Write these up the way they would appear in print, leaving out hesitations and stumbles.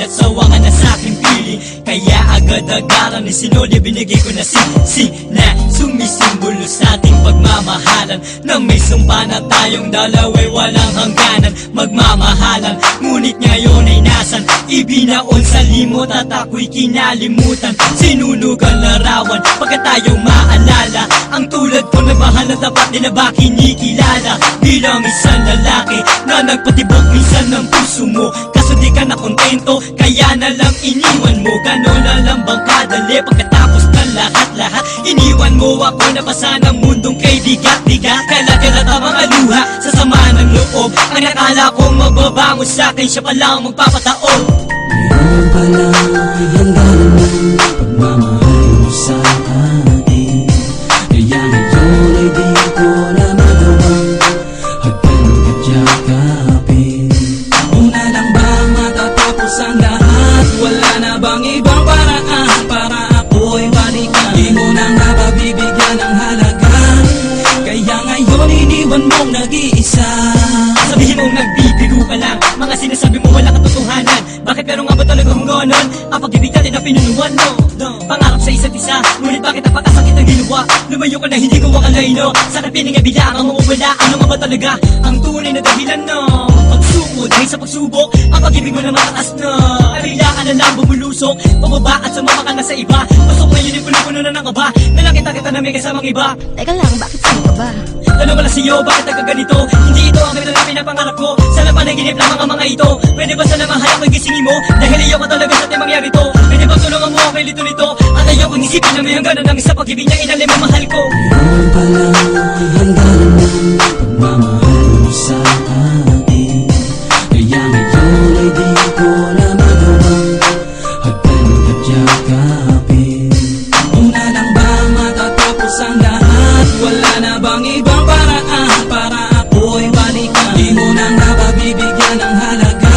at sawa ka na sa'king pili. Kaya agad-agaran ni sinuli, binigay ko na na sumisimbolo sa ating pagmamahalan. Nang may sumpa na tayong dalawa'y walang hangganan magmamahalan. Ngunit ngayon ay nasan, ibinaon sa limot at ako'y kinalimutan. Sinunugan larawan pagka tayong maalala. Ang tulad ko nagmahal na dapat nila ba kinikilala bilang isang lalaki na nagpatibok minsan ng puso mo. Kaso di ka na kontento, kaya na lang iniwan mo. Ganon na lang bang kadali pagkatapos ng lahat-lahat? Iniwan mo ako na basa ng mundong kay digat-digat. Kalat-kalat ang mga luha sa sama ng loob. Ang nakala kong magbabango sa'kin, siya palang magpapataob. Ngayon pala ay handa naman pagmamahal mo sa akin. Kaya ngayon ay di ko na magawang hagdan at yakapin. Una lang ba matatapos ang lahat? Wala na bang ibang paraan para ako'y balikan? Di mo na nga ba bibigyan ng halaga? Kaya ngayon iniwan mong nag-iisa. Sabihin mong nagbibiro ka lang, mga sinasabi mo wala katotohanan. Bakit pero nga ba talagang ganon? Ang pag-ibig natin na pinunuan mo, pangarap sa isa't isa, ngunit bakit napakasakit ang ginawa? Lumayo ka na hindi ko akalain, no? Sa kapiling ay bilang ang mawawala. Ano nga ba talaga ang tunay na dahilan, no? Pagsuko dahil sa pagsubok, ang pag-ibig mo na mataas na. Ay bigla ka na lang bumulusok, pababa at sumama ka na sa iba. Pasok na yun ay puno-puno na ng kaba. Nalakita kita na may kasamang iba. Teka lang, bakit sino ka ba? Tanong wala sa'yo, bakit nagkaganito? Hindi ito ang kailan na pinapangarap ko. Sana panaginip lamang ang mga ito. Pwede ba sana mahal ako'y gisingin mo? Dahil ayoko talaga sa mangyari to. Pwede ba tulungan mo ako lito-lito? At ayoko isipin na may hangganan ng isa pag-ibig niya inalim ang mahal ko. Ngayon pala ay handa naman pagmamahal mo sa akin. Kaya ngayon ay di ko na magawang hagdan at yakapin. Una lang ba matatapos ang lahat? Wala na bang ibang paraan para ako'y balikan? Di mo na nga ba bibigyan ng halaga?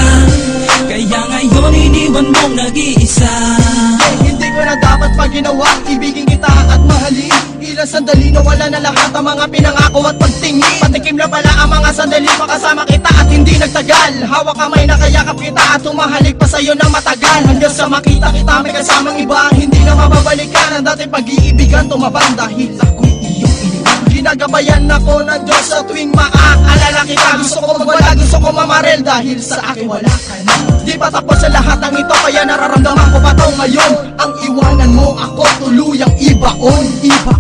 Kaya ngayon iniwan mong nag-iisa. Hindi ko na dapat pag ginawa, ibigin kita at mahalin. Ilang sandali na wala na lahat ang mga pinangako at pagtingin. Patikim na pala ang mga sandali makasama kita at hindi nagtagal. Hawak kamay na kayakap kita at tumahalik pa sa'yo na matagal. Hanggang sa makita kita may kasamang iba, hindi na mababalikan ang dating pag-iibigan tumabang dahil ako'y iyong iniwan. Ginagabayan ako ng Diyos sa tuwing maaalala kita. Gusto ko magwala, gusto ko mamarel dahil sa akin wala ka na. Di pa tapos sa lahat ng ito kaya nararamdaman ko pa to ngayon. Ang iwanan mo ako tuluyang ibaon.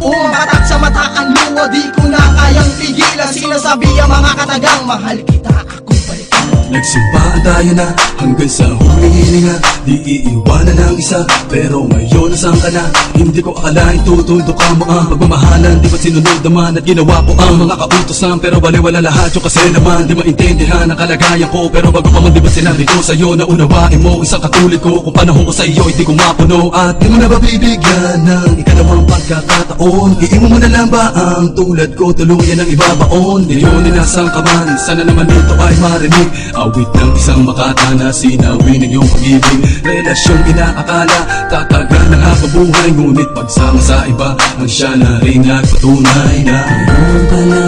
Matat sa mata ang luwa, di ko na kayang pigilan. Sinasabi ang mga katagang mahal kita, ako'y balikan. Nagsimpaan tayo na hanggang sa huling hininga. Di iiwanan ng isa, pero ngayon nasaan ka na? Hindi ko akalain tutundo ka mo ang pagmamahalan. Di ba't sinunod naman at ginawa ko ang mga kautosan? Pero baliwala lahat yung kasi naman di maintindihan ang kalagayan ko. Pero bago pa man di ba't sinabi ko sa'yo na unawain mo isang katulad ko? Kung panahon ko sa'yo hindi ko mapuno. At di mo na ba bibigyan ng ikalawang pagkakataon? Iiwan mo na lang ba ang tulad ko? Tuluyan ang ibabaon. Ngayon inasang ka man, sana naman ito ay marinig. Awit ng isang makata na sinawin ng iyong pag-ibig. Relasyong inaakala tatagal ng habang buhay. Ngunit pagsama sa iba ang siya na rin nagpatunay na ngayon pala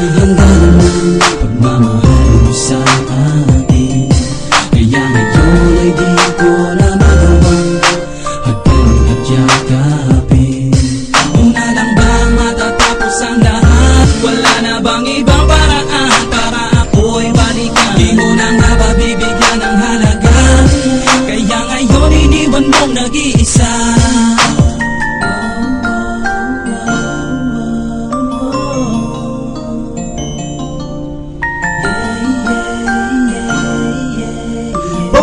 ay handa naman pagmamahal mo sa akin. Kaya ngayon ay di ko na magawang hagdan at yakapin. Una lang ba matatapos ang lahat? Wala na bang ibang paraan para ako'y balikan? Di mo na nga ba bibigyan ng halaga? Kaya ngayon iniwan mong nag-iisa.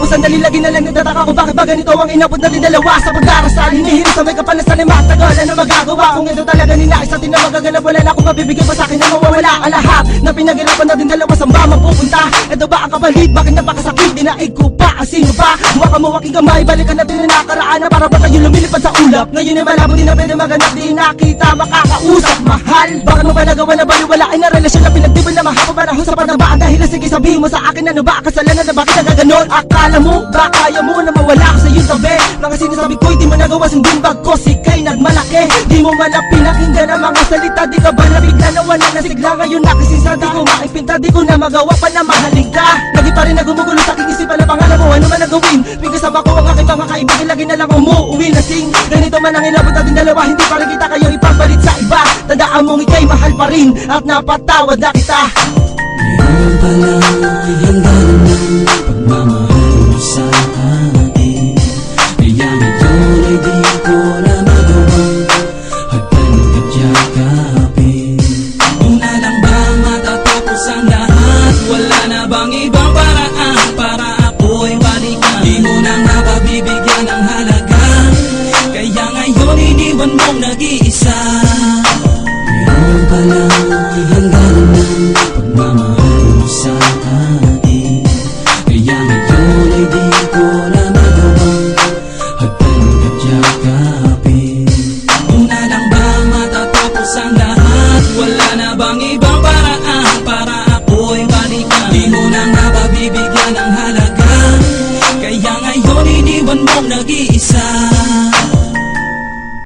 Sandali lagi na lang nagtataka ko bakit ba ganito ang inabot natin dalawa sa pagdarasal. Hinihirap sa may kapanasan ay matagal. Ano magagawa kung ito talaga ninais atin na magaganap? Wala na akong mabibigay pa sa'kin na mawawala ang lahat na pinaghirapan natin dalawa. Saan ba mapupunta? Ito ba ang kapalit? Bakit napakasakit? Dinaig ko pa ang sino pa? Huwag ka mo aking kamay, balikan natin na nakaraan na para ba tayo lumilipad sa ulap? Ngayon ay malabo din na pwede maganap. Di nakita makakausap mahal. Bakit mo ba nagawa na baliwalain na relasyon na pinagdiban na mahaba panahon sa panabaan? Dahil sige sabihin mo sa akin ano ba kasalanan na bakit nagaganon? Akala mo ba kaya mo na mawala ka sa iyong tabi? mga sinasabi ko'y di mo nagawa sundin bagkos ika'y nagmalaki. Di mo man na pinakinggan ang mga salita. Di ka ba nabigla na wala na sigla? Ngayon nakisisa di ko maipinta, di ko na magawa pa na mahalin ka. Lagi pa rin na gumugulo sa aking isipan na pangalan mo, ano man ang gawin? Pagkasama ko ang aking mga kaibigan, lagi na lang umuwi na sing. Ganito man ang inabot natin dalawa, hindi pa rin kita kayo ipapalit sa iba. Tandaan mong ika'y mahal pa rin at napatawad na kita. Ngayon pa lang ay handa na